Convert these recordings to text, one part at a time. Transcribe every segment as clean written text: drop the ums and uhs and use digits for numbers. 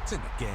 It's in the game.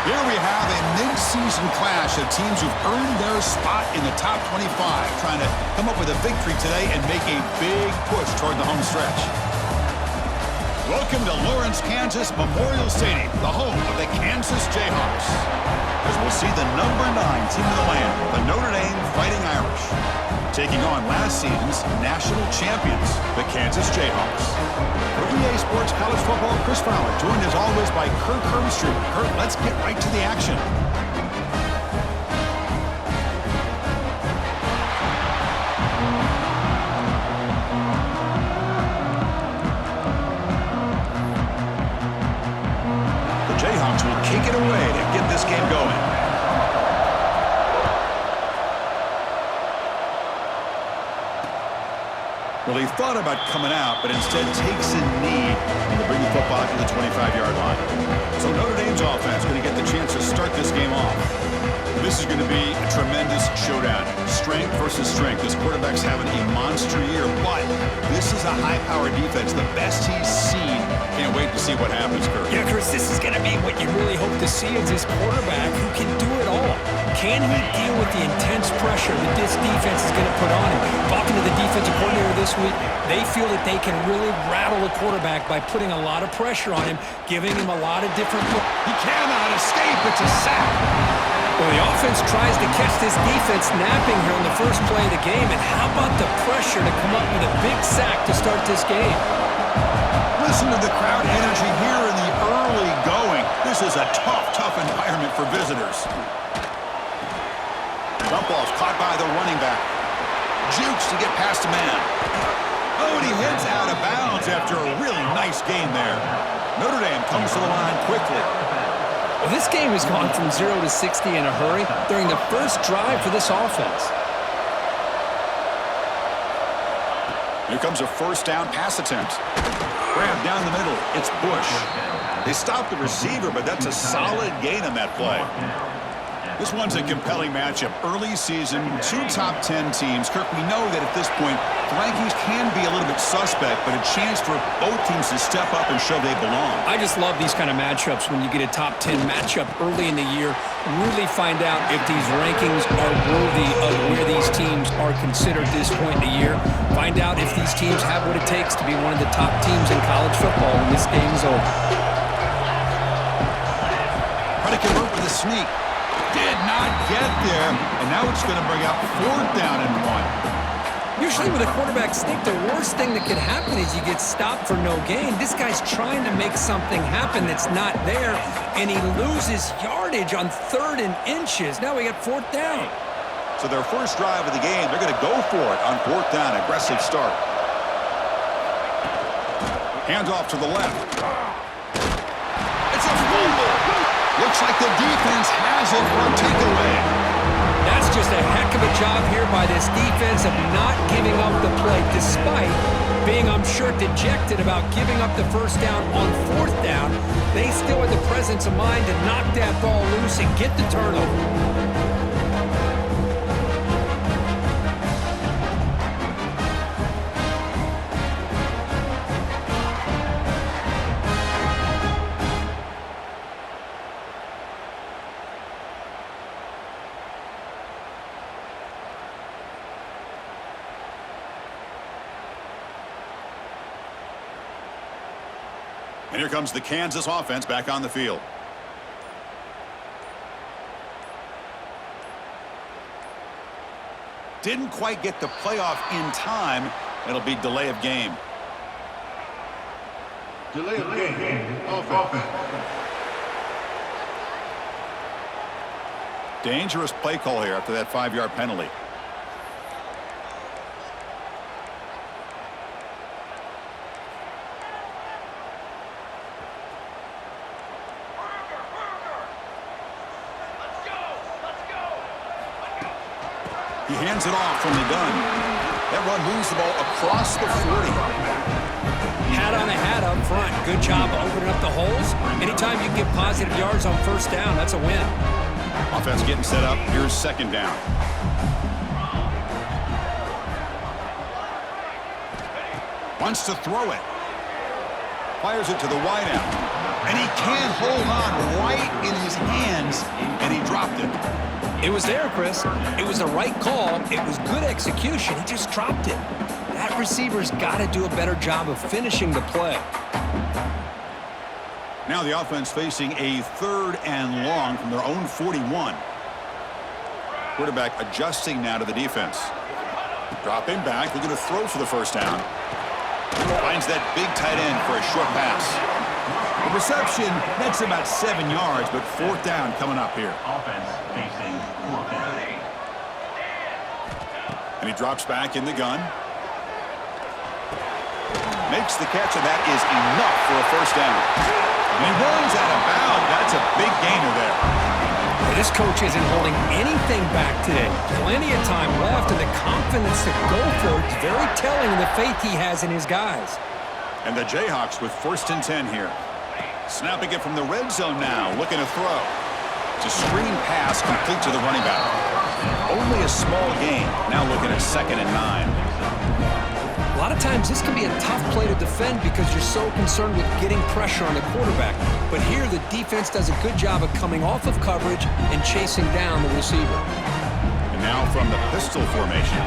Here we have a mid-season clash of teams who've earned their spot in the top 25, trying to come up with a victory today and make a big push toward the home stretch. Welcome to Lawrence, Kansas Memorial Stadium, the home of the Kansas Jayhawks. As we'll see the number 9 team in the land, the Notre Dame Fighting Irish, taking on last season's national champions, the Kansas Jayhawks. For EA Sports College Football, Chris Fowler, joined as always by Kirk Herbstreit. Kirk, let's get right to the action. The Jayhawks will kick it away to get this game going. Well, he thought about coming out, but instead takes a knee to bring the football to the 25-yard line. So Notre Dame's offense going to get the chance to start this game off. This is going to be a tremendous showdown. Strength versus strength. This quarterback's having a monster year, but this is a high-powered defense, the best he's seen. Can't wait to see what happens, Kirk. Yeah, Chris, this is going to be what you really hope to see is this quarterback who can do it all. Can he deal with the intense pressure that this defense is going to put on him? Talking to the defensive coordinator this week, they feel that they can really rattle the quarterback by putting a lot of pressure on him, giving him a lot of different looks. He cannot escape. It's a sack. Well, the offense tries to catch this defense napping here on the first play of the game, and how about the pressure to come up with a big sack to start this game? Listen to the crowd energy here in the early going. This is a tough environment for visitors. Dump ball's caught by the running back. Jukes to get past a man. Oh, and he heads out of bounds after a really nice game there. Notre Dame comes to the line quickly. Well, this game has gone from 0 to 60 in a hurry during the first drive for this offense. Here comes a first down pass attempt. Grab down the middle. It's Bush. They stopped the receiver, but that's a solid gain on that play. This one's a compelling matchup. Early season, 2 top 10 teams. Kirk, we know that at this point, the rankings can be a little bit suspect, but a chance for both teams to step up and show they belong. I just love these kind of matchups when you get a top 10 matchup early in the year. Really find out if these rankings are worthy of where these teams are considered this point in the year. Find out if these teams have what it takes to be one of the top teams in college football when this game is over. Try to convert with the the sneak. Did not get there, and now it's going to bring up 4th down and 1. Usually with a quarterback sneak, the worst thing that could happen is you get stopped for no gain. This guy's trying to make something happen that's not there, and he loses yardage on 3rd and inches. Now we got 4th down. So their first drive of the game, they're going to go for it on 4th down. Aggressive start. Hands off to the left. It's a fumble. Looks like the defense has it for a takeaway. That's just a heck of a job here by this defense of not giving up the play, despite being, I'm sure, dejected about giving up the first down on 4th down. They still had the presence of mind to knock that ball loose and get the turnover. And here comes the Kansas offense back on the field. Didn't quite get the playoff in time. It'll be delay of game. Delay of game. Offense. Dangerous play call here after that 5-yard penalty. He hands it off from the gun. That run moves the ball across the 40. Hat on a hat up front. Good job opening up the holes. Anytime you can get positive yards on 1st down, that's a win. Offense getting set up. Here's 2nd down. Wants to throw it. Fires it to the wideout. And he can't hold on right in his hands, and he dropped it. It was there, Chris. It was the right call. It was good execution. He just dropped it. That receiver's got to do a better job of finishing the play. Now the offense facing a 3rd and long from their own 41. Quarterback adjusting now to the defense. Dropping back, looking to throw for the 1st down. Finds that big tight end for a short pass. The reception, that's about 7 yards, but 4th down coming up here. Offense facing 4th down. And he drops back in the gun. Makes the catch, and that is enough for a 1st down. And he runs out of bounds. That's a big gainer there. Well, this coach isn't holding anything back today. Plenty of time left, and the confidence to go for it is very telling of the faith he has in his guys. And the Jayhawks with 1st and 10 here. Snapping it from the red zone now, looking to throw. It's a screen pass complete to the running back. Only a small gain, now looking at 2nd and 9. A lot of times this can be a tough play to defend because you're so concerned with getting pressure on the quarterback. But here the defense does a good job of coming off of coverage and chasing down the receiver. And now from the pistol formation.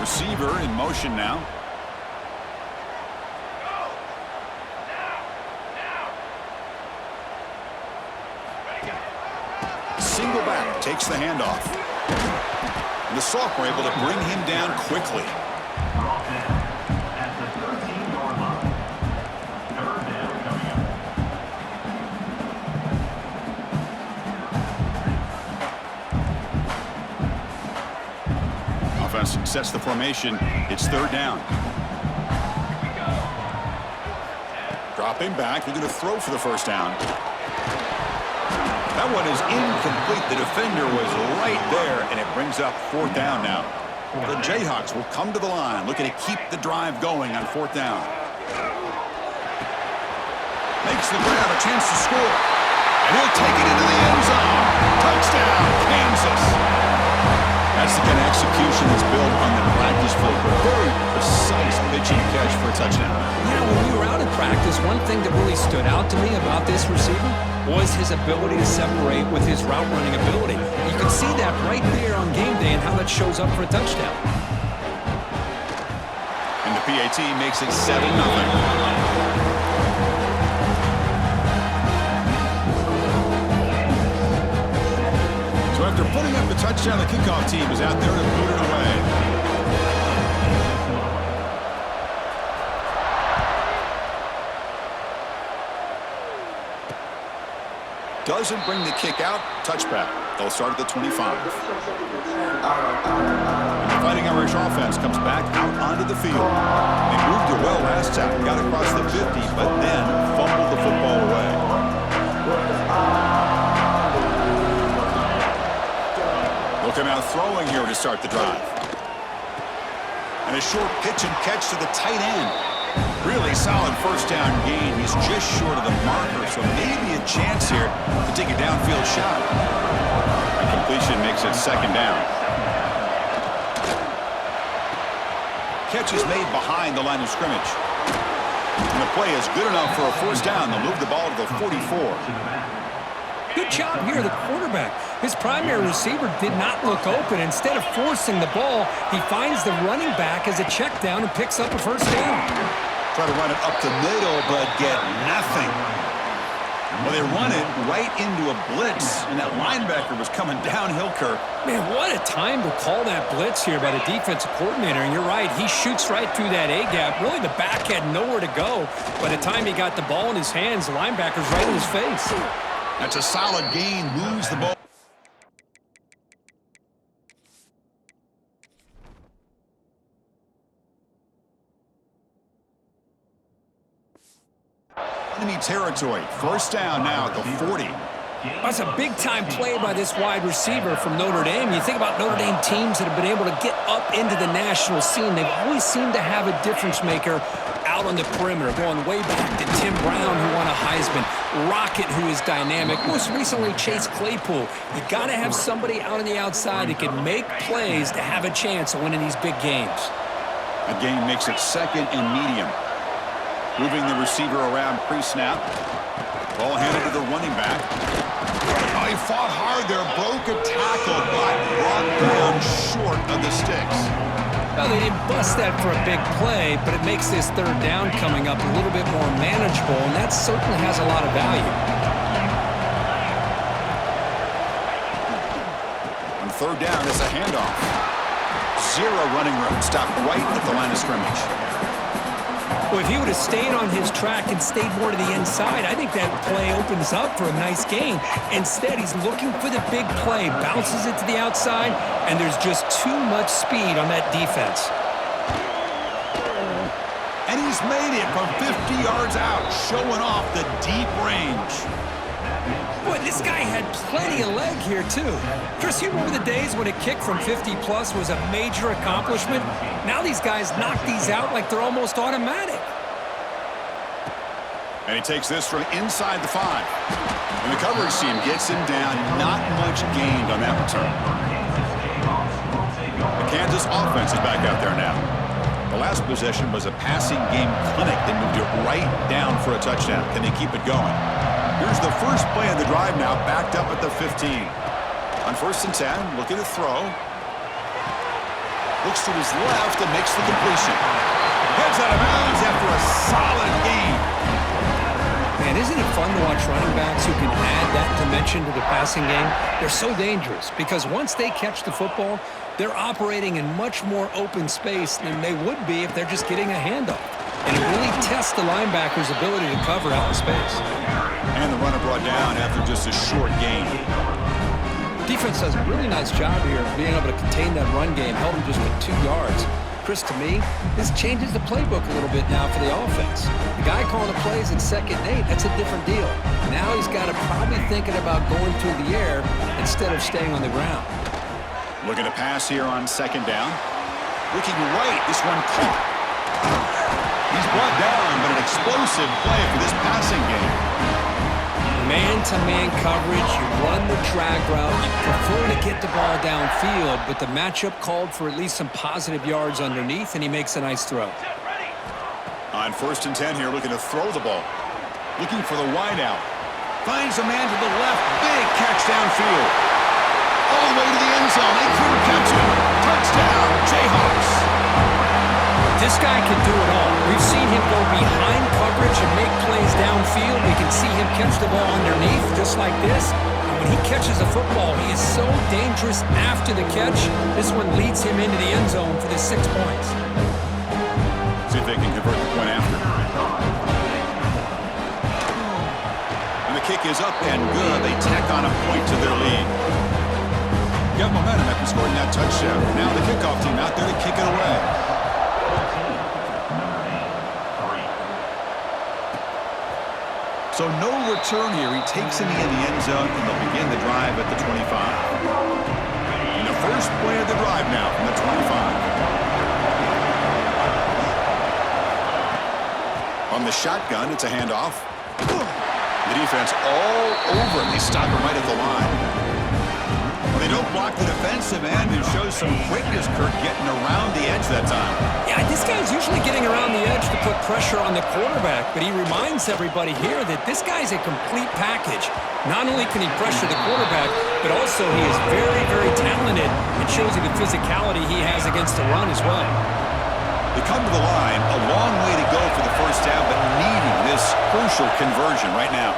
Receiver in motion now. Single back, takes the handoff. And the sophomore able to bring him down quickly. At the 13-yard line. 3rd down coming up. Offense sets the formation. It's 3rd down. Dropping back, looking to throw for the 1st down. That one is incomplete. The defender was right there, and it brings up 4th down now. The Jayhawks will come to the line, looking to keep the drive going on 4th down. Makes the grab, a chance to score. And he'll take it into the end zone. Touchdown, Kansas. That's the kind of execution that's built on the practice field. Very precise pitching catch for a touchdown. Yeah, when we were out in practice, one thing that really stood out to me about this receiver was his ability to separate with his route running ability. You can see that right there on game day and how that shows up for a touchdown. And the PAT makes it 7-0. After putting up the touchdown, the kickoff team is out there to boot it away. Doesn't bring the kick out. Touchback. They'll start at the 25. And the Fighting Irish offense comes back out onto the field. They moved it well last time, got across the 50, but then fumbled the football away. They'll come out throwing here to start the drive. And a short pitch and catch to the tight end. Really solid first down gain. He's just short of the marker, so maybe a chance here to take a downfield shot. A completion makes it second down. Catch is made behind the line of scrimmage. And the play is good enough for a first down. They'll move the ball to the 44. Good job here, the quarterback. His primary receiver did not look open. Instead of forcing the ball, he finds the running back as a check down and picks up a first down. Try to run it up the middle, but get nothing. Well, they run it right into a blitz, and that linebacker was coming downhill, Kirk. Man, what a time to call that blitz here by the defensive coordinator. And you're right, he shoots right through that A-gap. Really, the back had nowhere to go. By the time he got the ball in his hands, the linebacker's right in his face. That's a solid gain, moves the ball. Enemy territory. First down now at the 40. That's a big-time play by this wide receiver from Notre Dame. You think about Notre Dame teams that have been able to get up into the national scene. They've always seemed to have a difference maker out on the perimeter, going way back to Tim Brown, who won a Heisman, Rocket, who is dynamic, most recently Chase Claypool. You got to have somebody out on the outside that can make plays to have a chance of winning these big games. A gain makes it second and medium. Moving the receiver around pre-snap. Ball handed to the running back. Oh, he fought hard there, broke a tackle, but brought down short of the sticks. Well, they didn't bust that for a big play, but it makes this third down coming up a little bit more manageable, and that certainly has a lot of value. On third down, it's a handoff. Zero running room, stopped right at the line of scrimmage. Well, if he would have stayed on his track and stayed more to the inside, I think that play opens up for a nice gain. Instead, he's looking for the big play, bounces it to the outside, and there's just too much speed on that defense. And he's made it from 50 yards out, showing off the deep range. Boy, this guy had plenty of leg here, too. Chris, you remember the days when a kick from 50-plus was a major accomplishment? Now these guys knock these out like they're almost automatic. And he takes this from inside the 5. And the coverage team gets him down. Not much gained on that return. The Kansas offense is back out there now. The last possession was a passing game clinic. They moved it right down for a touchdown. Can they keep it going? Here's the first play of the drive now, backed up at the 15. On first and 10, looking to throw. Looks to his left and makes the completion. Heads out of bounds after a solid gain. Man, isn't it fun to watch running backs who can add that dimension to the passing game? They're so dangerous because once they catch the football, they're operating in much more open space than they would be if they're just getting a handoff. And it really tests the linebacker's ability to cover out in space. And the runner brought down after just a short gain. Defense does a really nice job here of being able to contain that run game, held him just with 2 yards. Chris, to me, this changes the playbook a little bit now for the offense. The guy calling the plays in 2nd and 8, that's a different deal. Now he's got to probably thinking about going through the air instead of staying on the ground. Looking to pass here on 2nd down. Looking right, this one caught. He's brought down, but an explosive play for this passing game. Man-to-man coverage, you run the drag route, you prefer to get the ball downfield, but the matchup called for at least some positive yards underneath, and he makes a nice throw. On first and 10 here, looking to throw the ball. Looking for the wideout. Finds a man to the left, big catch downfield. All the way to the end zone, they couldn't catch him. Touchdown, Jayhawks. This guy can do it all. We've seen him go behind coverage and make plays downfield. We can see him catch the ball underneath just like this. And when he catches a football, he is so dangerous after the catch. This one leads him into the end zone for the 6 points. See if they can convert the point after. And the kick is up and good. They tack on a point to their lead. Got momentum after scoring that touchdown. Now the kickoff team out there to kick it away. So no return here. He takes it in the end zone, and they'll begin the drive at the 25. And the first play of the drive now from the 25. On the shotgun, it's a handoff. The defense all over him. They stop him right at the line. Well, they don't block the defensive end and show some quickness, Kirk, getting around the edge that time. Yeah, this guy's usually getting around the edge to put pressure on the quarterback, but he reminds everybody here that this guy's a complete package. Not only can he pressure the quarterback, but also he is very, very talented and shows you the physicality he has against the run as well. They come to the line, a long way to go for the first down, but needing this crucial conversion right now.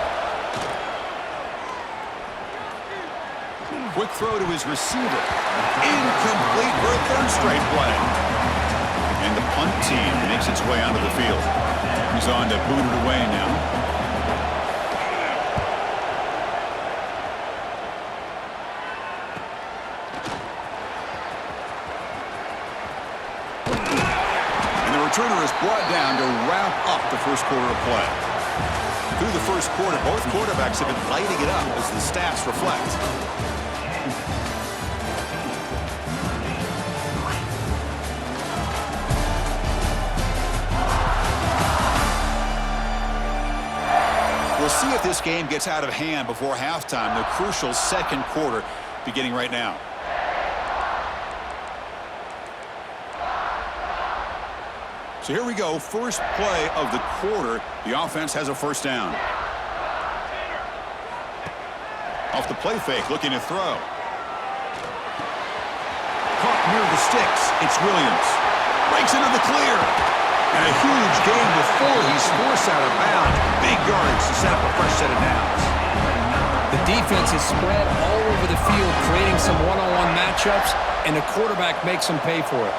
Quick throw to his receiver. Incomplete for a third straight play. And the punt team makes its way onto the field. He's on to boot it away now. And the returner is brought down to wrap up the first quarter of play. Through the first quarter, both quarterbacks have been lighting it up as the stats reflect. We'll see if this game gets out of hand before halftime, the crucial second quarter beginning right now. So here we go, first play of the quarter. The offense has a first down. Off the play fake, looking to throw. Caught near the sticks. It's Williams. Breaks into the clear. And a huge gain before he's forced out of bounds. Big yardage to set up a fresh set of downs. The defense is spread all over the field, creating some one-on-one matchups, and the quarterback makes them pay for it.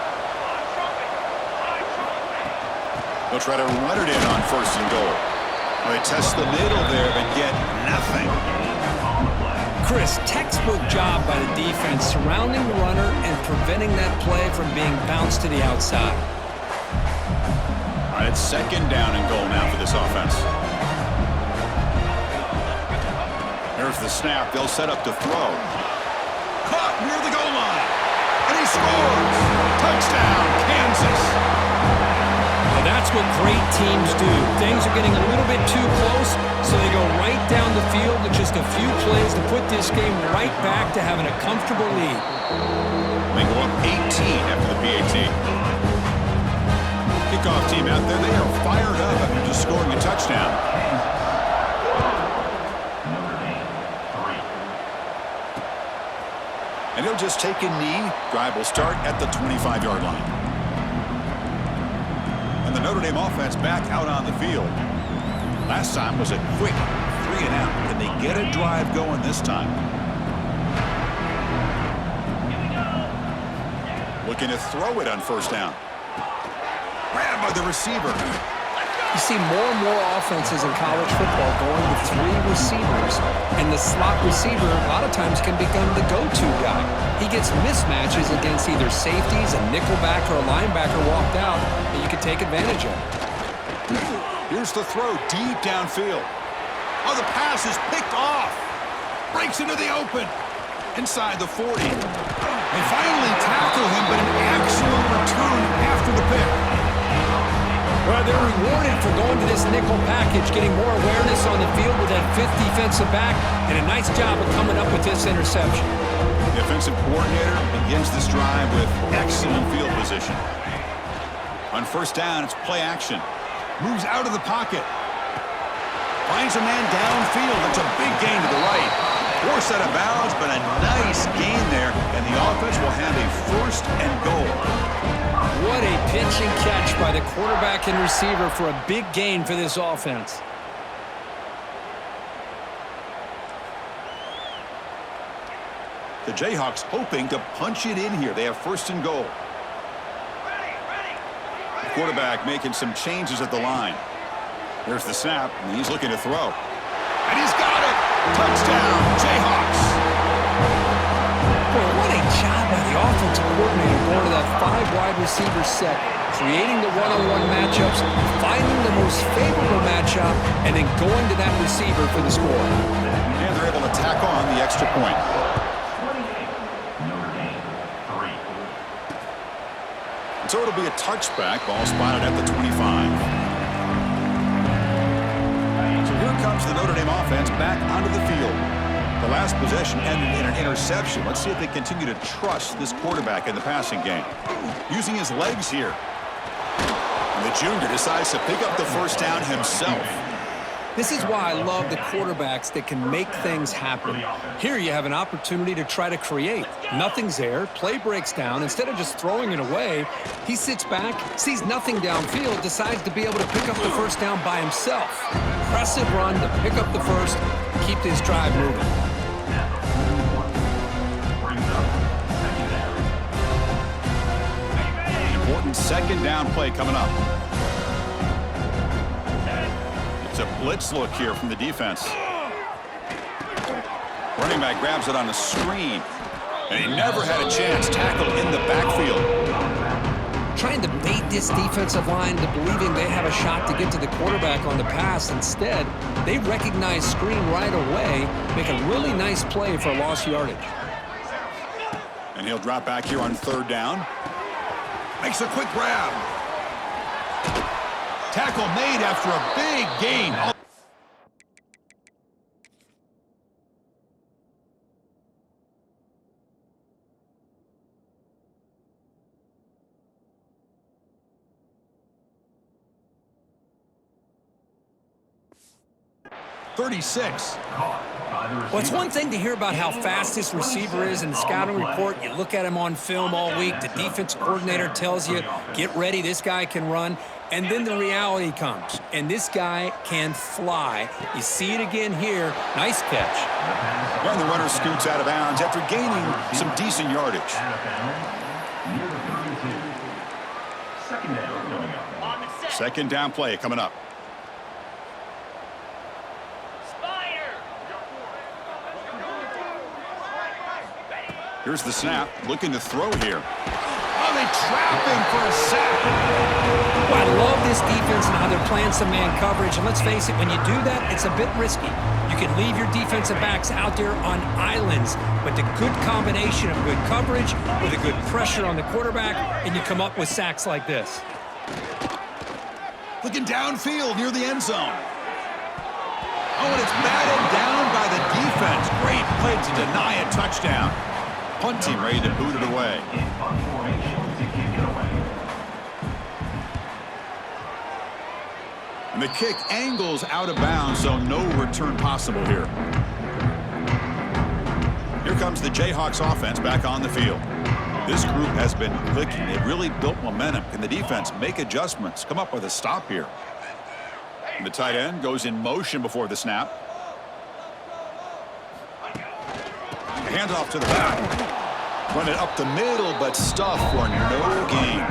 They'll try to run it in on first and goal. They test the middle there, but get nothing. Chris, textbook job by the defense surrounding the runner and preventing that play from being bounced to the outside. All right, it's second down and goal now for this offense. There's the snap. They'll set up to throw. Caught near the goal line. And he scores. Touchdown, Kansas. Well, that's what great teams do. Things are getting a little bit too close, so they go right down the field with just a few plays to put this game right back to having a comfortable lead. They go up 18 after the PAT. Kickoff team out there, they are fired up after just scoring a touchdown. And he'll just take a knee. Drive will start at the 25-yard line. And the Notre Dame offense back out on the field. Last time was a quick 3-and-out. Can they get a drive going this time? Looking to throw it on first down. Grabbed by the receiver. You see more and more offenses in college football going with three receivers, and the slot receiver a lot of times can become the go-to guy. He gets mismatches against either safeties, a nickelback, or a linebacker walked out that you can take advantage of. Here's the throw deep downfield. Oh, the pass is picked off. Breaks into the open. Inside the 40. They finally tackle him, but an excellent return after the pick. Well, they're rewarded for going to this nickel package, getting more awareness on the field with that fifth defensive back, and a nice job of coming up with this interception. The offensive coordinator begins this drive with excellent field position. On first down, it's play action. Moves out of the pocket. Finds a man downfield. It's a big gain to the right. Forced out of bounds, but a nice gain there, and the offense will have a first and goal. What a pitch and catch by the quarterback and receiver for a big gain for this offense. The Jayhawks hoping to punch it in here. They have first and goal. The quarterback making some changes at the line. There's the snap, and he's looking to throw. And he's got it! Touchdown, Jayhawks! Boy, what a job by the offensive coordinator going to that 5 wide receiver set, creating the one-on-one matchups, finding the most favorable matchup, and then going to that receiver for the score. And they're able to tack on the extra point. 28, Notre Dame, 3. So it'll be a touchback, ball spotted at the 25. So here comes the Notre Dame offense back onto the field. The last possession ended in an interception. Let's see if they continue to trust this quarterback in the passing game. Using his legs here. And the junior decides to pick up the first down himself. This is why I love the quarterbacks that can make things happen. Here you have an opportunity to try to create. Nothing's there. Play breaks down. Instead of just throwing it away, he sits back, sees nothing downfield, decides to be able to pick up the first down by himself. Impressive run to pick up the first, keep this drive moving. Important second down play coming up. It's a blitz look here from the defense. Running back grabs it on the screen. And he never had a chance. Tackle in the backfield. Trying to bait this defensive line to believing they have a shot to get to the quarterback on the pass. Instead, they recognize screen right away, make a really nice play for lost yardage. And he'll drop back here on third down. Makes a quick grab. Tackle made after a big gain. 36. Well, it's one thing to hear about how fast this receiver is in the scouting report. You look at him on film all week. The defense coordinator tells you, get ready, this guy can run. And then the reality comes, and this guy can fly. You see it again here. Nice catch. And the runner scoots out of bounds after gaining some decent yardage. Second down play coming up. Here's the snap, looking to throw here. Oh, they trap him for a sack. Well, I love this defense and how they're playing some man coverage. And let's face it, when you do that, it's a bit risky. You can leave your defensive backs out there on islands, but the good combination of good coverage with a good pressure on the quarterback, and you come up with sacks like this. Looking downfield near the end zone. Oh, and it's batted down by the defense. Great play to deny a touchdown. Punt team ready to boot it away. And the kick angles out of bounds, so no return possible here. Here comes the Jayhawks offense back on the field. This group has been clicking. They've really built momentum. Can the defense make adjustments? Come up with a stop here. And the tight end goes in motion before the snap. Handoff to the back. Run it up the middle, but stuff for no gain.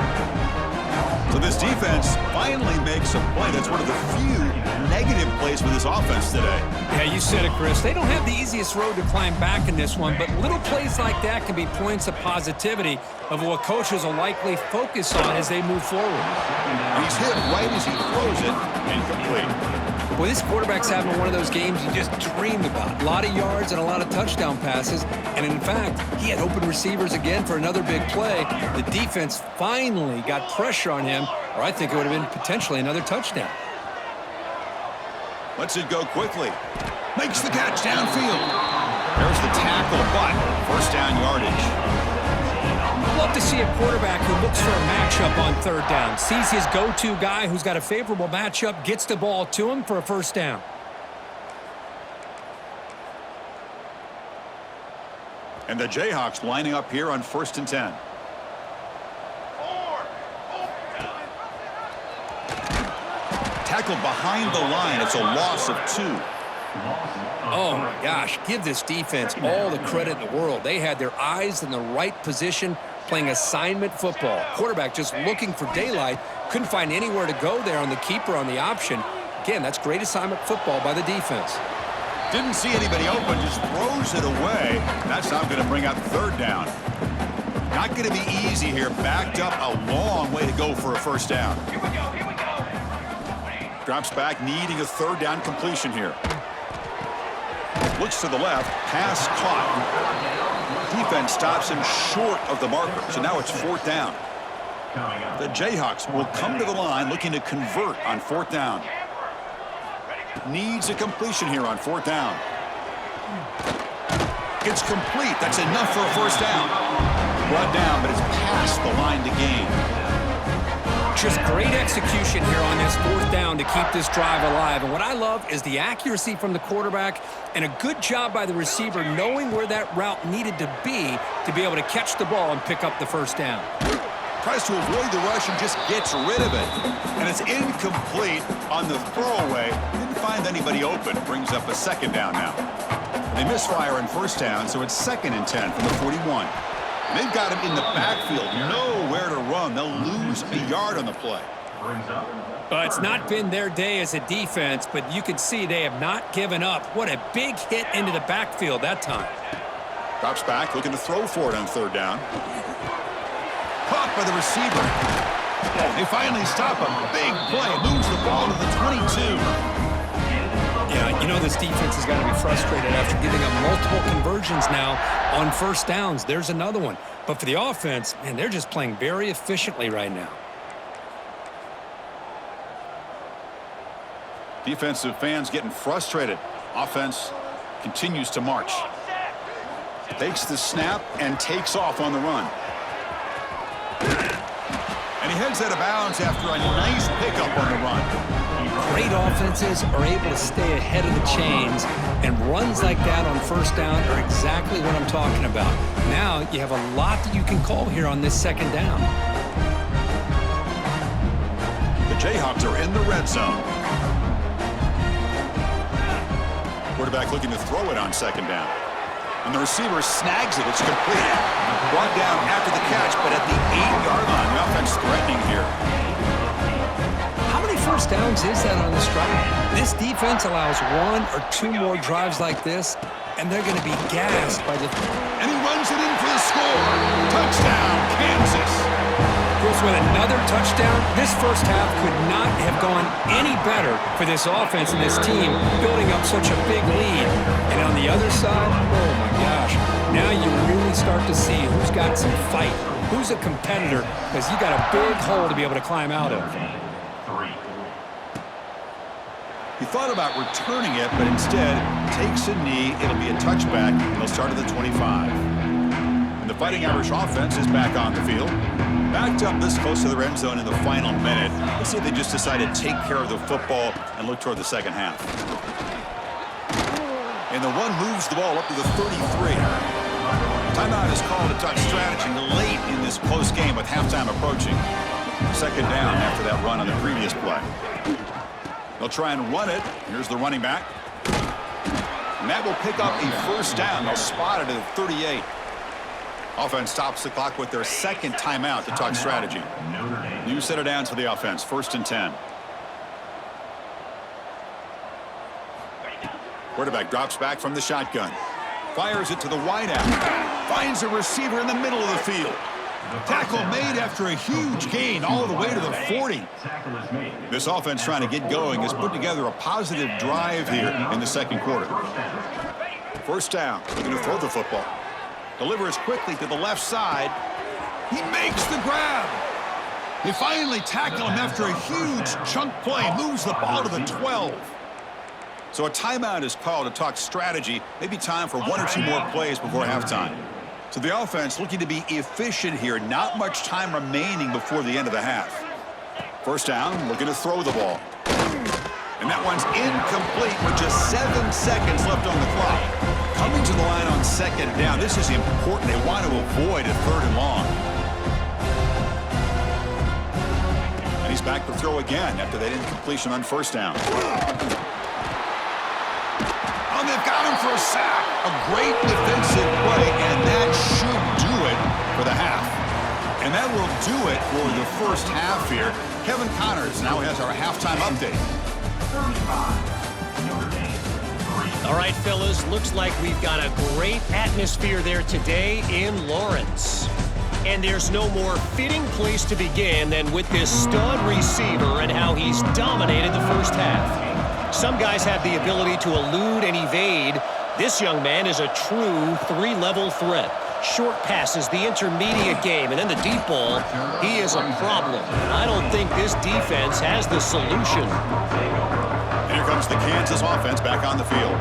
So this defense finally makes a play. That's one of the few negative plays for this offense today. Yeah, you said it, Chris. They don't have the easiest road to climb back in this one, but little plays like that can be points of positivity of what coaches will likely focus on as they move forward. And he's hit right as he throws it, incomplete. Well, this quarterback's having one of those games you just dreamed about. A lot of yards and a lot of touchdown passes. And in fact, he had open receivers again for another big play. The defense finally got pressure on him, or I think it would have been potentially another touchdown. Lets it go quickly. Makes the catch downfield. There's the tackle, but first down yardage. Love to see a quarterback who looks for a matchup on third down. Sees his go-to guy who's got a favorable matchup, gets the ball to him for a first down. And the Jayhawks lining up here on 1st and 10. Tackled behind the line. It's a loss of 2. Oh, my gosh. Give this defense all the credit in the world. They had their eyes in the right position, playing assignment football. Quarterback just looking for daylight. Couldn't find anywhere to go there on the keeper on the option. Again, that's great assignment football by the defense. Didn't see anybody open, just throws it away. That's not going to bring up third down. Not going to be easy here. Backed up a long way to go for a first down. Here we go. Drops back, needing a third down completion here. Looks to the left, pass caught. Defense stops him short of the marker, so now it's fourth down. The Jayhawks will come to the line looking to convert on fourth down. Needs a completion here on fourth down. It's complete. That's enough for a first down. Brought down, but it's past the line to gain. Just great execution here on this fourth down to keep this drive alive. And what I love is the accuracy from the quarterback and a good job by the receiver knowing where that route needed to be able to catch the ball and pick up the first down. Tries to avoid the rush and just gets rid of it. And it's incomplete on the throwaway. Didn't find anybody open. Brings up a second down now. They misfire on first down, so it's 2nd and 10 from the 41. They've got him in the backfield, nowhere to run. They'll lose a yard on the play. It's not been their day as a defense, but you can see they have not given up. What a big hit into the backfield that time. Drops back, looking to throw for it on third down. Caught by the receiver. They finally stop him. Big play. Moves the ball to the 22. Yeah, you know this defense has got to be frustrated after giving up multiple conversions now on first downs. There's another one. But for the offense, man, they're just playing very efficiently right now. Defensive fans getting frustrated. Offense continues to march. Takes the snap and takes off on the run. And he heads out of bounds after a nice pickup on the run. Great offenses are able to stay ahead of the chains, and runs like that on first down are exactly what I'm talking about. Now you have a lot that you can call here on this second down. The Jayhawks are in the red zone. Quarterback looking to throw it on second down. And the receiver snags it. It's complete. Brought down after the catch, but at the 8-yard line. The offense threatening here. How many first downs is that on this drive? This defense allows 1 or 2 more drives like this, and they're going to be gassed by the... And he runs it in for the score. Touchdown, Kansas. Goes with another touchdown. This first half could not have gone any better for this offense and this team, building up such a big lead. And on the other side, oh my gosh, now you really start to see who's got some fight, who's a competitor, because you got a big hole to be able to climb out of. He thought about returning it, but instead takes a knee. It'll be a touchback, and they'll start at the 25. And the Fighting Irish offense is back on the field. Backed up this close to the end zone in the final minute. Let's see if they just decide to take care of the football and look toward the second half. And the one moves the ball up to the 33. Timeout is called to talk strategy late in this close game with halftime approaching. Second down after that run on the previous play. They'll try and run it. Here's the running back. And that will pick up a first down. They'll spot it at the 38. Offense stops the clock with their second timeout to talk strategy. New set of downs for the offense. 1st and 10. Quarterback drops back from the shotgun. Fires it to the wideout. Finds a receiver in the middle of the field. Tackle made after a huge gain all the way to the 40. This offense trying to get going has put together a positive drive here in the second quarter. First down. They're going to throw the football. Delivers quickly to the left side. He makes the grab. They finally tackle him after a huge chunk play. Moves the ball to the 12. So a timeout is called to talk strategy. Maybe time for 1 or 2 more plays before halftime. So the offense looking to be efficient here. Not much time remaining before the end of the half. First down, looking to throw the ball. And that one's incomplete with just 7 seconds left on the clock. Coming to the line on second down. This is important. They want to avoid a 3rd and long. And he He's back to throw again after that incompletion on first down. Oh, they've got him for a sack. A great defensive play, and that should do it for the half. And that will do it for the first half here. Kevin Connors now has our halftime update. 35. Notre Dame. 3. All right, fellas, looks like we've got a great atmosphere there today in Lawrence. And there's no more fitting place to begin than with this stud receiver and how he's dominated the first half. Some guys have the ability to elude and evade. This young man is a true three-level threat. Short passes, the intermediate game, and then the deep ball. He is a problem. I don't think this defense has the solution. Here comes the Kansas offense back on the field.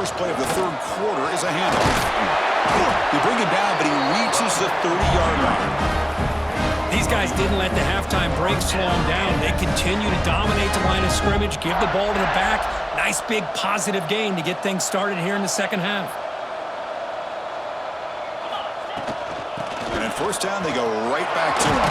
First play of the third quarter is a handoff. They bring him down, but he reaches the 30-yard line. These guys didn't let the halftime break slow them down. They continue to dominate the line of scrimmage, give the ball to the back. Nice big positive gain to get things started here in the second half. And at first down, they go right back to him.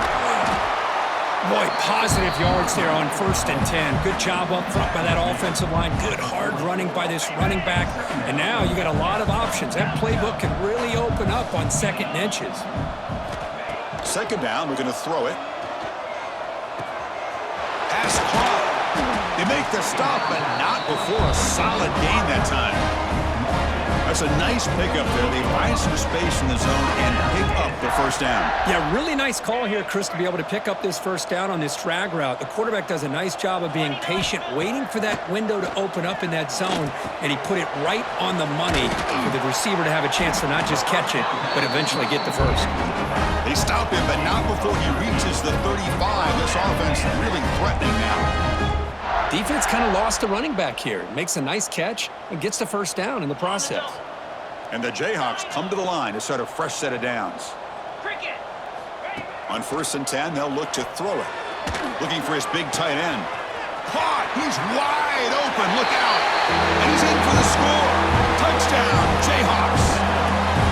Boy, positive yards there on 1st and 10. Good job up front by that offensive line. Good hard running by this running back. And now you got a lot of options. That playbook can really open up on 2nd and inches. Second down, we're going to throw it. Pass caught. They make the stop, but not before a solid gain that time. That's a nice pickup there. They find some space in the zone and pick up the first down. Yeah, really nice call here, Chris, to be able to pick up this first down on this drag route. The quarterback does a nice job of being patient, waiting for that window to open up in that zone, and he put it right on the money for the receiver to have a chance to not just catch it, but eventually get the first. They stop him, but not before he reaches the 35. This offense really threatening now. Defense kind of lost the running back here. Makes a nice catch and gets the first down in the process. And the Jayhawks come to the line to start a fresh set of downs. On 1st and 10, they'll look to throw it. Looking for his big tight end. Caught! He's wide open. Look out! And he's in for the score. Touchdown, Jayhawks.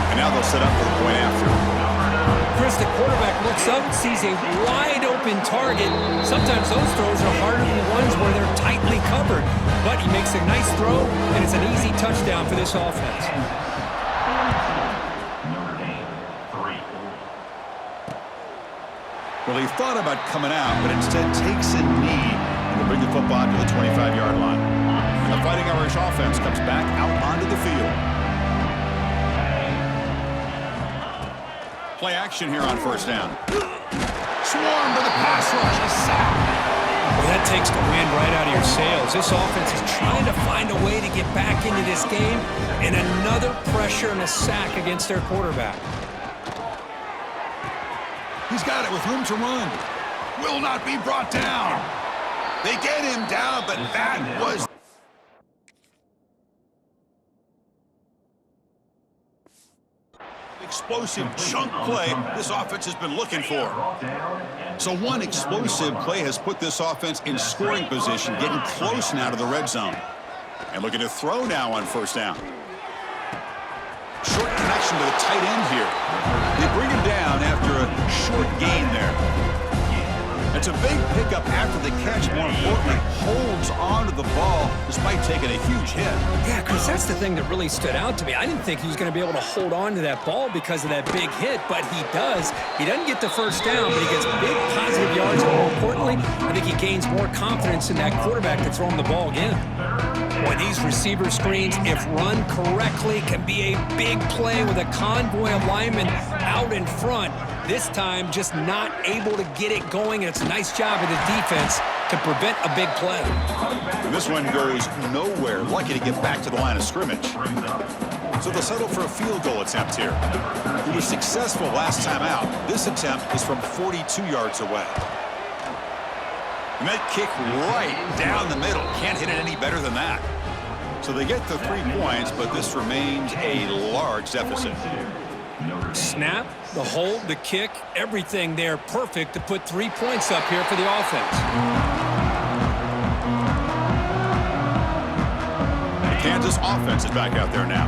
And now they'll set up for the point after. Chris, the quarterback looks up, sees a wide-open target. Sometimes those throws are harder than the ones where they're tightly covered. But he makes a nice throw, and it's an easy touchdown for this offense. Notre Dame. 3. Well, he thought about coming out, but instead takes a knee and will bring the football to the 25-yard line. And the Fighting Irish offense comes back out onto the field. Play action here on first down. Swarm to the pass rush. A sack. Well, that takes the wind right out of your sails. This offense is trying to find a way to get back into this game, and another pressure and a sack against their quarterback. He's got it with room to run. Will not be brought down. They get him down, but that was explosive chunk play this offense has been looking for. So one explosive play has put this offense in scoring position, getting close now to the red zone. And looking to throw now on first down. Short connection to the tight end here. They bring him down after a short gain there. It's a big pickup after the catch. More importantly, holds on to the ball despite taking a huge hit. Yeah, Chris, that's the thing that really stood out to me. I didn't think he was going to be able to hold on to that ball because of that big hit, but he does. He doesn't get the first down, but he gets big positive yards. And more importantly, I think he gains more confidence in that quarterback to throw him the ball again. Boy, these receiver screens, if run correctly, can be a big play with a convoy of linemen out in front. This time, just not able to get it going. And it's a nice job of the defense to prevent a big play. And this one goes nowhere. Lucky to get back to the line of scrimmage. So they'll settle for a field goal attempt here. He was successful last time out. This attempt is from 42 yards away. And that kick right down the middle. Can't hit it any better than that. So they get the 3 points, but this remains a large deficit. Snap, the hold, the kick, everything there perfect to put 3 points up here for the offense. The Kansas offense is back out there now.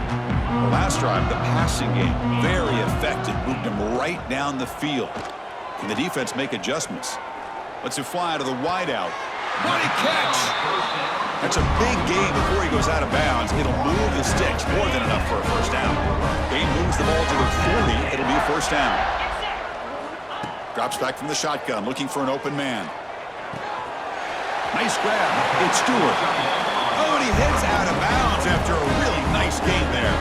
The last drive, the passing game, very effective. Moved him right down the field. Can the defense make adjustments? Lets it fly out of the wideout. What a catch! That's a big gain before he goes out of bounds. It'll move the sticks, more than enough for a first down. He moves the ball to the 40. It'll be a first down. Drops back from the shotgun, looking for an open man. Nice grab. It's Stewart. Oh, and he heads out of bounds after a really nice gain there.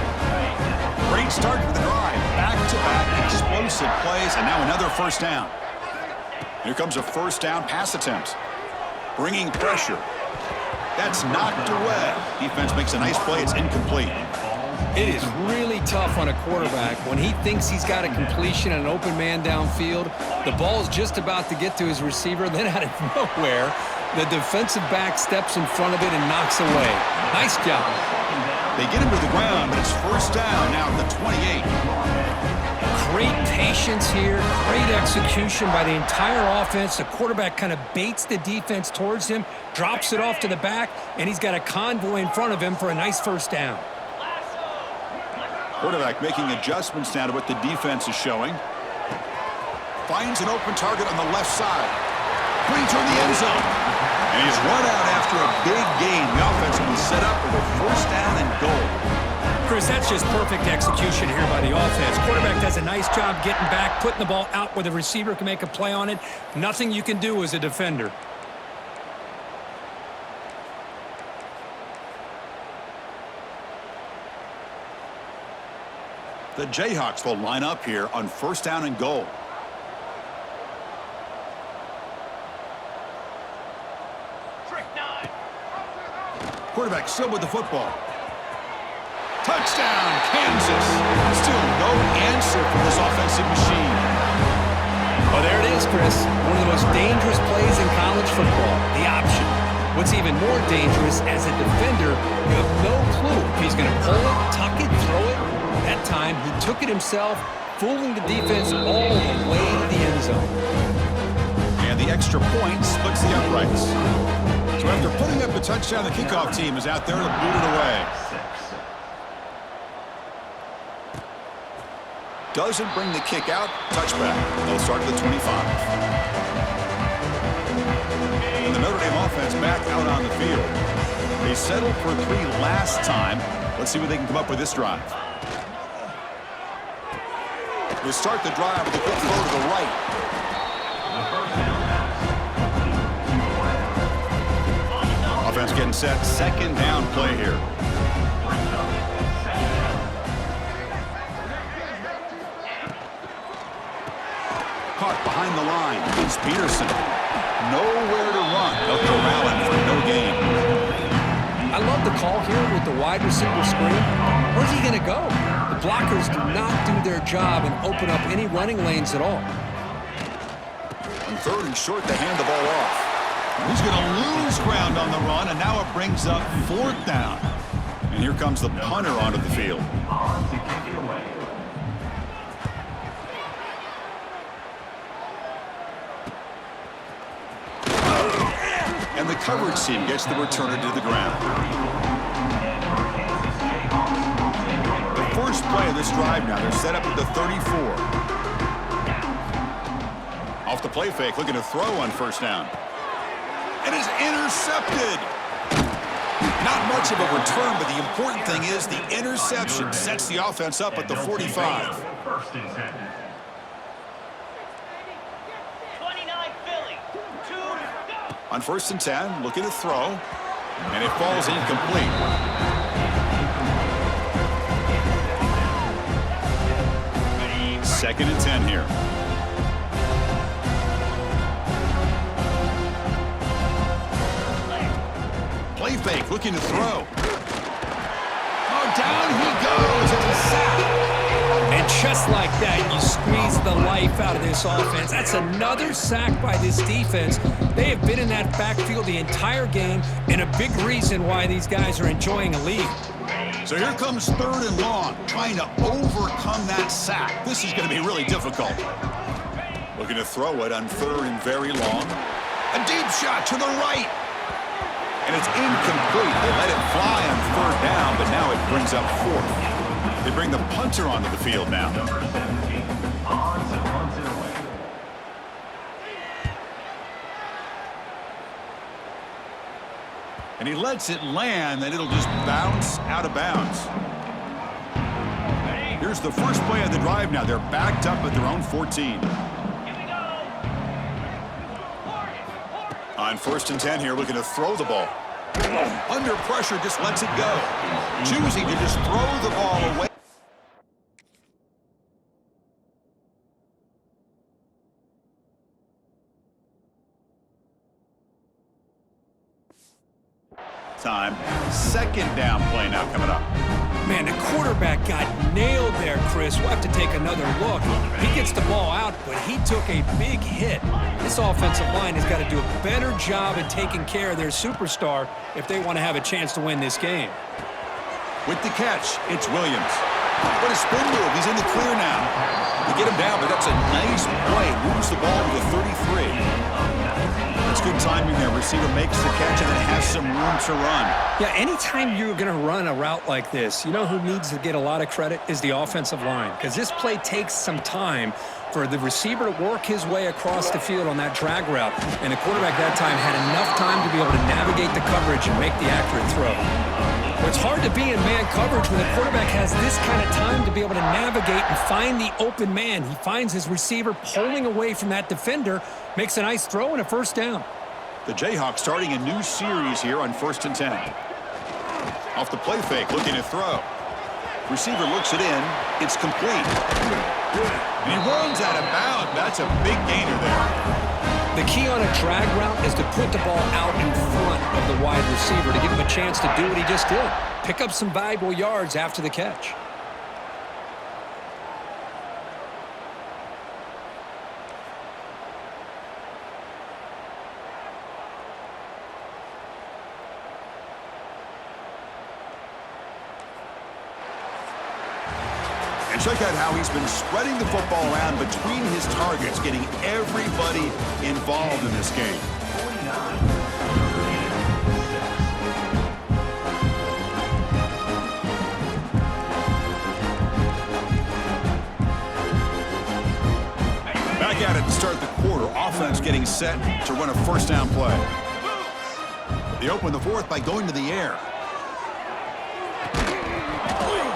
Great start to the drive. Back-to-back explosive plays, and now another first down. Here comes a first down pass attempt. Bringing pressure. That's knocked away. Defense makes a nice play. It's incomplete. It is really tough on a quarterback when he thinks he's got a completion and an open man downfield. The ball's just about to get to his receiver. Then out of nowhere, the defensive back steps in front of it and knocks away. Nice job. They get him to the ground, but it's first down now at the 28. Great patience here, great execution by the entire offense. The quarterback kind of baits the defense towards him, drops it off to the back, and he's got a convoy in front of him for a nice first down. Quarterback making adjustments now to what the defense is showing. Finds an open target on the left side. Putting toward the end zone. And he's run out after a big gain. The offense will be set up with a first down and goal. Chris, that's just perfect execution here by the offense. Quarterback does a nice job getting back, putting the ball out where the receiver can make a play on it. Nothing you can do as a defender. The Jayhawks will line up here on first down and goal. Quarterback still with the football. Touchdown, Kansas. Still no answer from this offensive machine. Oh, there it is, Chris. One of the most dangerous plays in college football, the option. What's even more dangerous, as a defender, you have no clue if he's going to pull it, tuck it, throw it. That time, he took it himself, fooling the defense all the way to the end zone. And the extra point splits the uprights. So after putting up a touchdown, the kickoff team is out there to boot it away. Doesn't bring the kick out. Touchback. They'll start at the 25. And the Notre Dame offense back out on the field. They settled for 3 last time. Let's see what they can come up with this drive. They start the drive with a quick throw to the right. Offense getting set. Second down play here. Caught behind the line. It's Peterson. Nowhere to run. They'll corral him for no gain. I love the call here with the wide receiver screen. Where's he going to go? The blockers do not do their job and open up any running lanes at all. On third and short, they hand the ball off. He's going to lose ground on the run, and now it brings up fourth down. And here comes the punter onto the field. And the coverage team gets the returner to the ground. The first play of this drive now, they're set up at the 34. Off the play fake, looking to throw on first down. And is intercepted. Not much of a return, but the important thing is the interception sets the offense up at the 45. First and 10. On first and 10, looking to throw, and it falls incomplete. Second and 10 here. Play fake, looking to throw. Oh, down he goes. It's a sack. And just like that, you squeeze the life out of this offense. That's another sack by this defense. They have been in that backfield the entire game, and a big reason why these guys are enjoying a lead. So here comes third and long, trying to overcome that sack. This is going to be really difficult. Looking to throw it on third and very long. A deep shot to the right. And it's incomplete. They let it fly on third down, but now it brings up fourth. They bring the punter onto the field now. Number 17. Odds and punts it away. And he lets it land, and it'll just bounce out of bounds. Here's the first play of the drive now. They're backed up at their own 14. On 1st and 10 here, looking to throw the ball. Under pressure, just lets it go. Choosing to just throw the ball away. Time. 2nd down play now coming up. Man, the quarterback got nailed there, Chris. We'll have to take another look. He gets the ball out, but he took a big hit. This offensive line has got to do a better job at taking care of their superstar if they want to have a chance to win this game. With the catch, it's Williams. What a spin move. He's in the clear now. They get him down, but that's a nice play. Moves the ball to the 33. That's good timing there. Receiver makes the catch and then has some room to run. Yeah, anytime you're going to run a route like this, you know who needs to get a lot of credit is the offensive line, because this play takes some time for the receiver to work his way across the field on that drag route, and the quarterback that time had enough time to be able to navigate the coverage and make the accurate throw. It's hard to be in man coverage when the quarterback has this kind of time to be able to navigate and find the open man. He finds his receiver pulling away from that defender, makes a nice throw and a 1st down. The Jayhawks starting a new series here on 1st and 10. Off the play fake, looking to throw. Receiver looks it in. It's complete. And he runs out of bounds. That's a big gainer there. The key on a drag route is to put the ball out in front of the wide receiver to give him a chance to do what he just did. Pick up some valuable yards after the catch. And check out how he's been spreading the football around between his targets, getting everybody involved in this game. Back at it to start the quarter. Offense getting set to run a 1st down play. They open the 4th by going to the air.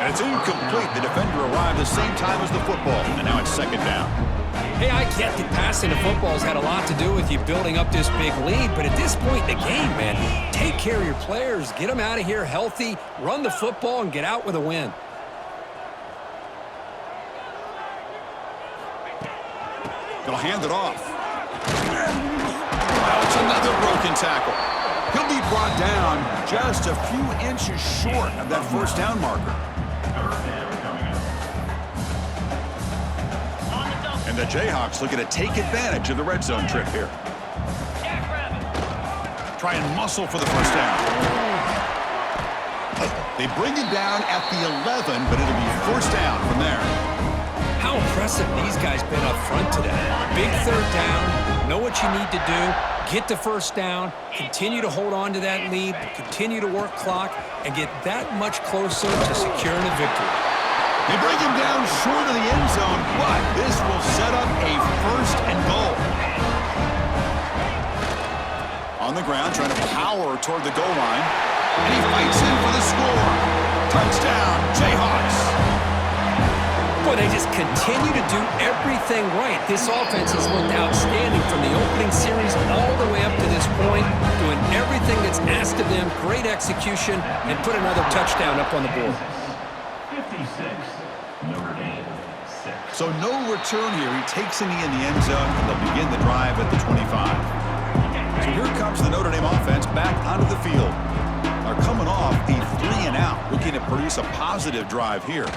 And it's incomplete. The defender arrived the same time as the football. And now it's 2nd down. Hey, I get that passing the football has had a lot to do with you building up this big lead, but at this point in the game, man, take care of your players. Get them out of here healthy, run the football, and get out with a win. They'll hand it off. Well, it's another broken tackle. He'll be brought down just a few inches short of that 1st down marker. And the Jayhawks looking to take advantage of the red zone trip here. Try and muscle for the 1st down. They bring it down at the 11, but it'll be 1st down from there. How impressive these guys been up front today. Big 3rd down, know what you need to do, get the 1st down, continue to hold on to that lead, continue to work clock, and get that much closer to securing a victory. They bring him down short of the end zone, but this will set up a 1st and goal. On the ground, trying to power toward the goal line, and he fights in for the score. Touchdown, Jayhawks. Boy, they just continue to do everything right. This offense has looked outstanding from the opening series all the way up to this point, doing everything that's asked of them, great execution, and put another touchdown up on the board. 56, Notre Dame, 6. So no return here. He takes a knee in the end zone, and they'll begin the drive at the 25. So here comes the Notre Dame offense back onto the field. They're coming off a 3-and-out, looking to produce a positive drive here.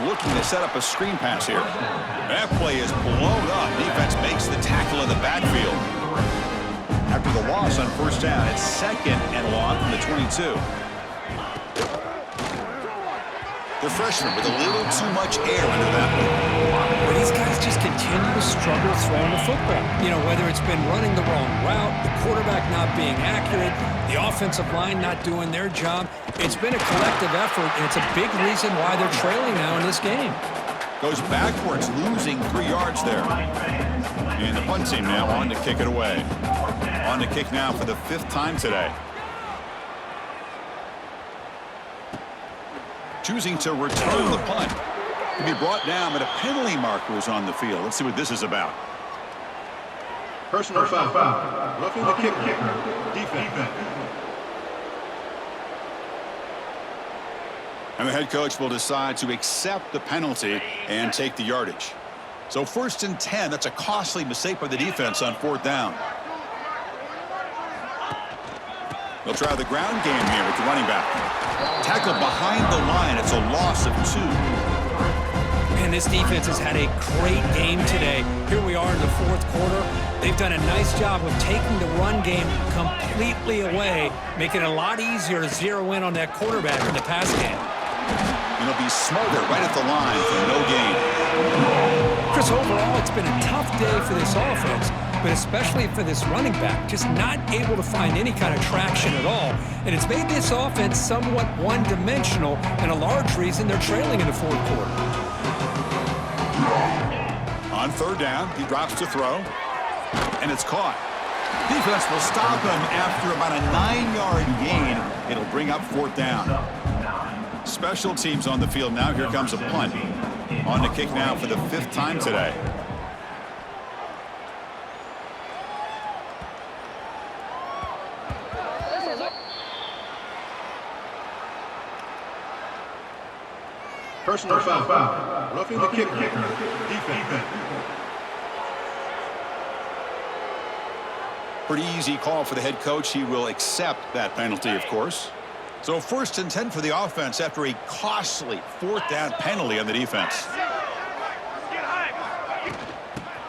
Looking to set up a screen pass here. That play is blown up. Defense makes the tackle in the backfield. After the loss on 1st down, it's 2nd and long from the 22. The freshman with a little too much air under that one. But he's these guys just continue to struggle throwing the football. You know, whether it's been running the wrong route, the quarterback not being accurate, the offensive line not doing their job. It's been a collective effort, and it's a big reason why they're trailing now in this game. Goes backwards, losing 3 yards there. And the punt team now on to kick it away. On to kick now for the 5th time today. Choosing to return the punt. To be brought down, but a penalty marker is on the field. Let's see what this is about. Personal foul. Roughing the kicker. Defense. And the head coach will decide to accept the penalty and take the yardage. So 1st and 10, that's a costly mistake by the defense on 4th down. They'll try the ground game here with the running back. Tackled behind the line. It's a loss of 2. And this defense has had a great game today. Here we are in the 4th quarter. They've done a nice job of taking the run game completely away, making it a lot easier to zero in on that quarterback in the pass game. And it'll be Smolder right at the line for no gain. Chris, overall, it's been a tough day for this offense, but especially for this running back, just not able to find any kind of traction at all. And it's made this offense somewhat one-dimensional, and a large reason they're trailing in the 4th quarter. On 3rd down, he drops to throw, and it's caught. Defense will stop him after about a 9-yard gain. It'll bring up 4th down. Special teams on the field now. Here comes a punt. On to kick now for the 5th time today. Personal foul. Roughing the kicker. Defense. Pretty easy call for the head coach. He will accept that penalty, of course. So 1st and 10 for the offense after a costly 4th down penalty on the defense.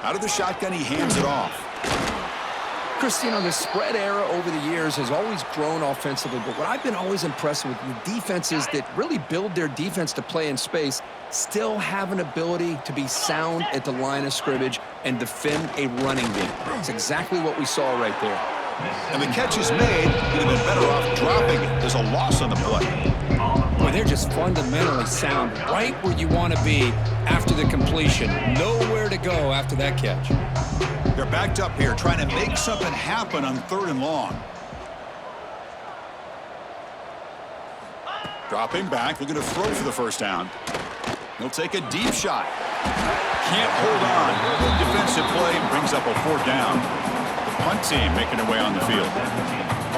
Out of the shotgun, he hands it off. Chris, you know, the spread era over the years has always grown offensively, but what I've been always impressed with the defenses that really build their defense to play in space still have an ability to be sound at the line of scrimmage and defend a running game. That's exactly what we saw right there. And the catch is made. He'd have been better off dropping it. There's a loss on the play. Boy, they're just fundamentally sound right where you want to be after the completion. Nowhere to go after that catch. They're backed up here trying to make something happen on 3rd and long. Dropping back, looking to throw for the 1st down. He'll take a deep shot. Can't hold on. Defensive play brings up a 4th down. The punt team making their way on the field.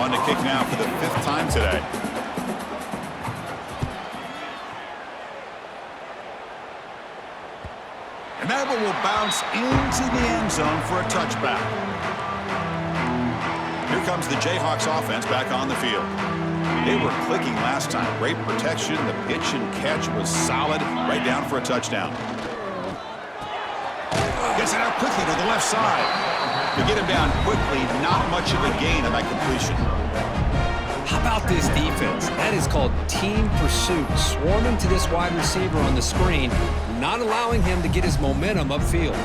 On to kick now for the 5th time today. And that one will bounce into the end zone for a touchback. Here comes the Jayhawks offense back on the field. They were clicking last time. Great protection. The pitch and catch was solid. Right down for a touchdown. Gets it out quickly to the left side. To get him down quickly, not much of a gain on that completion. How about this defense? That is called team pursuit. Swarming to this wide receiver on the screen, not allowing him to get his momentum upfield.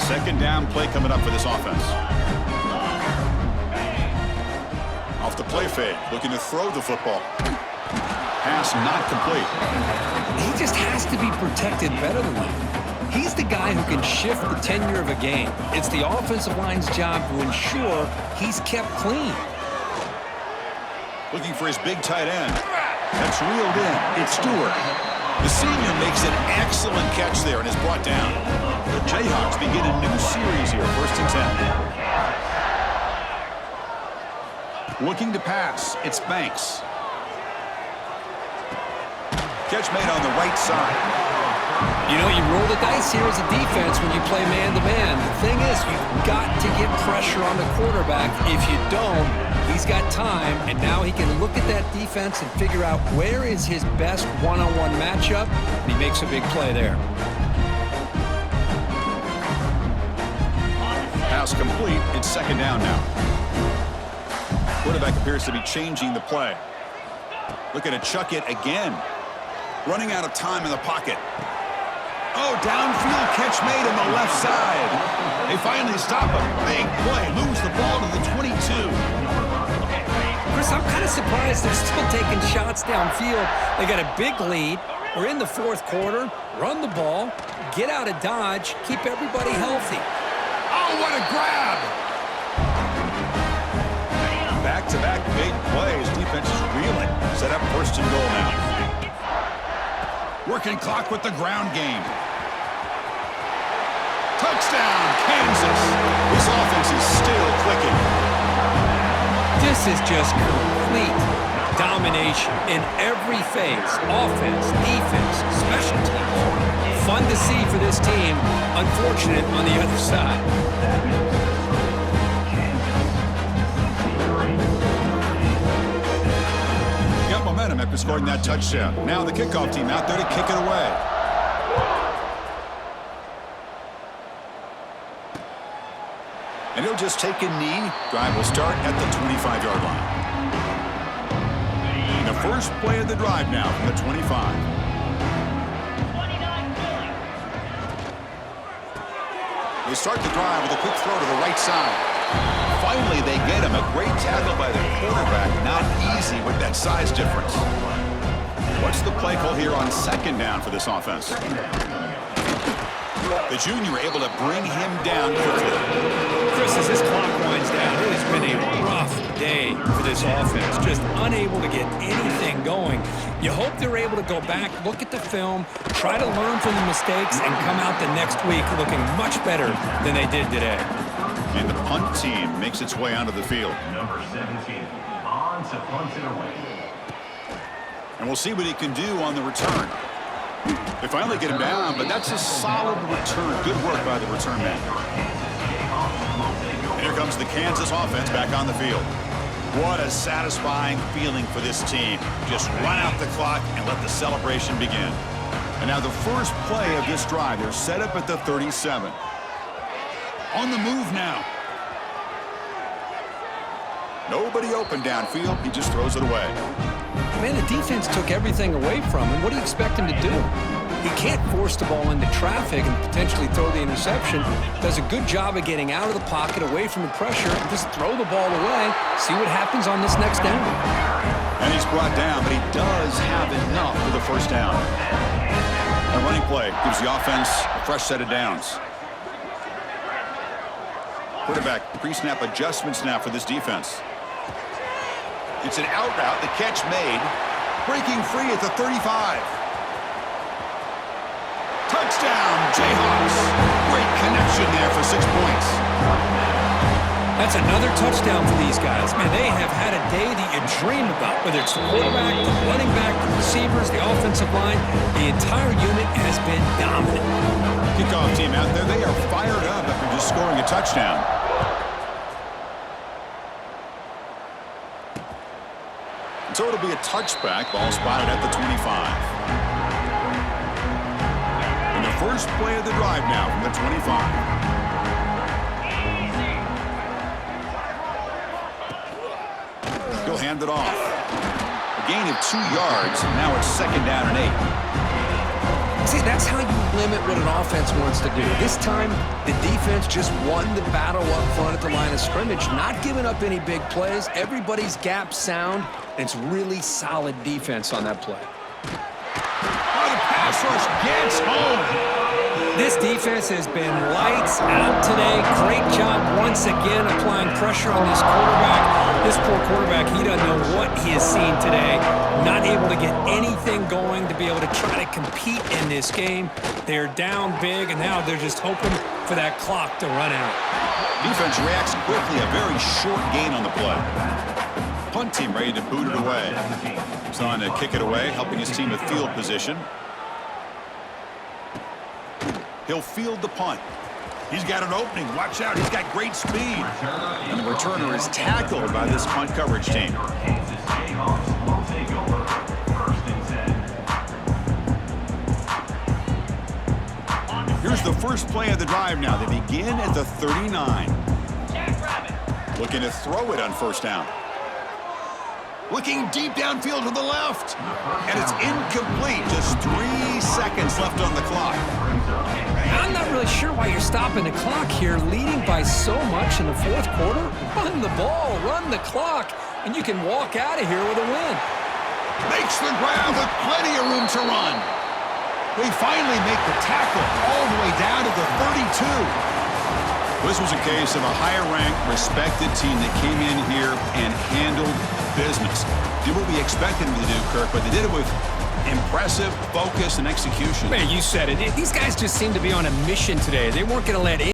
2nd down play coming up for this offense. Off the play fake, looking to throw the football. Pass not complete. He just has to be protected better than that. He's the guy who can shift the tenure of a game. It's the offensive line's job to ensure he's kept clean. Looking for his big tight end. That's reeled in. It's Stewart. The senior makes an excellent catch there and is brought down. The Jayhawks begin a new series here, 1st and 10. Looking to pass. It's Banks. Catch made on the right side. You know, you roll the dice here as a defense when you play man-to-man. The thing is, you've got to get pressure on the quarterback. If you don't, he's got time, and now he can look at that defense and figure out where is his best one-on-one matchup, and he makes a big play there. Pass complete. It's 2nd down now. Quarterback appears to be changing the play. Looking to chuck it again. Running out of time in the pocket. Oh, downfield catch made on the left side. They finally stop a big play, moves the ball to the 22. Chris, I'm kind of surprised they're still taking shots downfield. They got a big lead. We're in the fourth quarter. Run the ball, get out of Dodge, keep everybody healthy. Oh, what a grab! Back-to-back big plays. Defense is reeling. Set up first and goal now. Working clock with the ground game. Touchdown, Kansas. This offense is still clicking. This is just complete domination in every phase. Offense, defense, special teams. Fun to see for this team. Unfortunate on the other side. Got momentum after scoring that touchdown. Now the kickoff team out there to kick it away. And he'll just take a knee. Drive will start at the 25-yard line. And the first play of the drive now from the 25. They start the drive with a quick throw to the right side. Finally, they get him. A great tackle by the quarterback. Not easy with that size difference. What's the play call here on second down for this offense? The junior able to bring him down quickly. Chris, as this clock winds down, it has been a rough day for this offense. Just unable to get anything going. You hope they're able to go back, look at the film, try to learn from the mistakes, and come out the next week looking much better than they did today. And the punt team makes its way onto the field. Number 17, on to punt it away. And we'll see what he can do on the return. They finally get him down, but that's a solid return. Good work by the return man. And here comes the Kansas offense back on the field. What a satisfying feeling for this team. Just run out the clock and let the celebration begin. And now the first play of this drive, they're set up at the 37. On the move now. Nobody open downfield. He just throws it away. Man, the defense took everything away from him. What do you expect him to do? He can't force the ball into traffic and potentially throw the interception. Does a good job of getting out of the pocket, away from the pressure, and just throw the ball away. See what happens on this next down. And he's brought down, but he does have enough for the first down. A running play gives the offense a fresh set of downs. Quarterback pre-snap adjustments now for this defense. It's an out route, the catch made. Breaking free at the 35. Touchdown, Jayhawks. Great connection there for 6 points. That's another touchdown for these guys. Man, they have had a day that you dream about, whether it's the quarterback, the running back, the receivers, the offensive line. The entire unit has been dominant. Kickoff team out there, they are fired up after just scoring a touchdown. So it'll be a touchback, ball spotted at the 25. And the first play of the drive now from the 25. He'll hand it off. A gain of 2 yards, now it's second down and 8. See, that's how you limit what an offense wants to do. This time, the defense just won the battle up front at the line of scrimmage, not giving up any big plays. Everybody's gap sound. It's really solid defense on that play. Oh, the pass rush gets home. This defense has been lights out today. Great job once again applying pressure on this quarterback. This poor quarterback, he doesn't know what he has seen today. Not able to get anything going to be able to try to compete in this game. They're down big, and now they're just hoping for that clock to run out. Defense reacts quickly. A very short gain on the play. Punt team ready to boot it away. He's on to kick it away, helping his team with field position. He'll field the punt. He's got an opening. Watch out. He's got great speed. And the returner is tackled by this punt coverage team. Kansas Jayhawks will take over. First and 10. Here's the first play of the drive now. They begin at the 39. Looking to throw it on first down. Looking deep downfield to the left. And it's incomplete. Just 3 seconds left on the clock. I'm not really sure why you're stopping the clock here, leading by so much in the fourth quarter. Run the ball, run the clock, and you can walk out of here with a win. Makes the grab with plenty of room to run. They finally make the tackle all the way down to the 32. This was a case of a higher-ranked, respected team that came in here and handled business. Did what we expected them to do, Kirk, but they did it with impressive focus and execution. Man, you said it. These guys just seem to be on a mission today. They weren't going to let